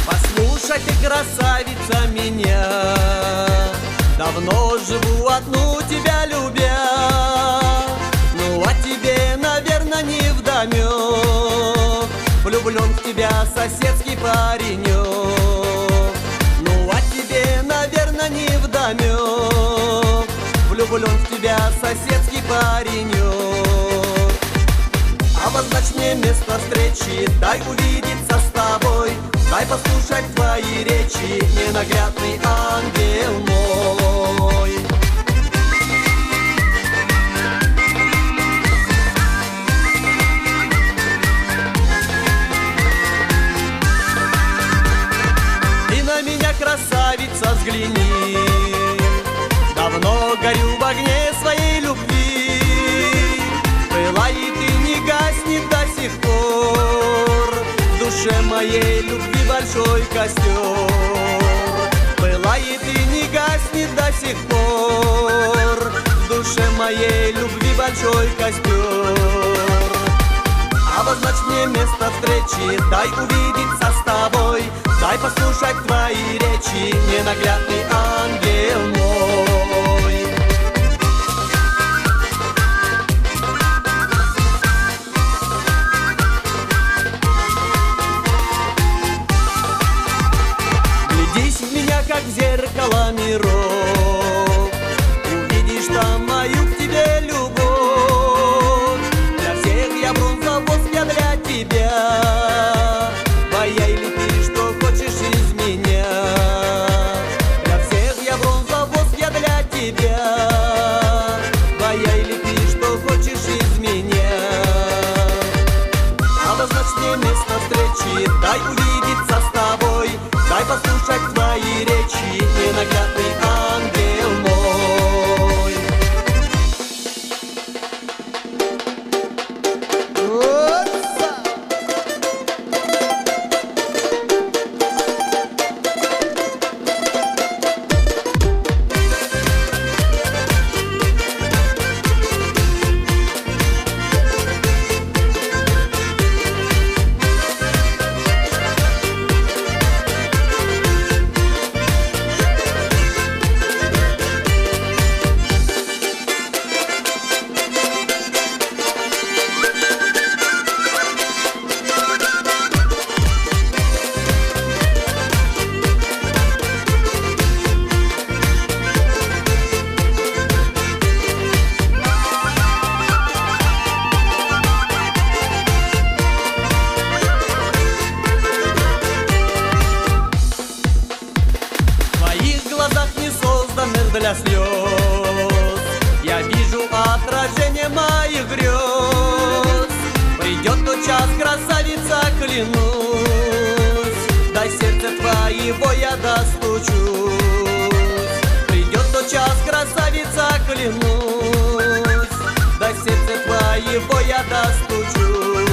Послушай ты, красавица, меня, давно живу одну тебя любя. Ну а тебе, наверное, не вдомек, влюблен в тебя соседский паренек. Ну а тебе, наверное, не вдомек, влюблен в тебя соседский паренек. Обозначь мне место встречи, дай увидеться с тобой, дай послушать твои речи, ненаглядный ангел мой. Ты на меня, красавица, взгляни, давно горю в огне своей любви. Пылает и не гаснет до сих пор в душе моей любви большой костер. Пылает и не гаснет до сих пор в душе моей любви большой костер. Обозначь мне место встречи, дай увидеться с тобой, дай послушать твои речи, ненаглядный ангел мой. Глядись в меня, как в зеркало миров, увидишь там мою к тебе любовь. Для всех я бронзовоз, я для тебя, твоя или ты, что хочешь из меня. Для всех я бронзовоз, я для тебя, твоя или ты, что хочешь из меня. Обозначь мне место встречи, дай увидеться с тобой, дай послушать твои речи, ненаглядный ангел мой. Для слез я вижу отражение моих грез. Придет тот час, красавица, клянусь, до сердца твоего я достучусь. Придет тот час, красавица, клянусь, до сердца твоего я достучусь.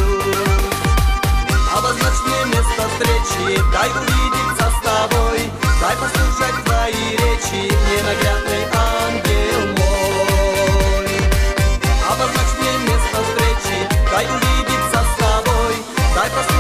Обозначь мне место встречи, дай увидеться с тобой, дай послушать твои речи, ненаглядный ангел мой. Обозначь мне место встречи, дай увидеться с тобой, дай послушать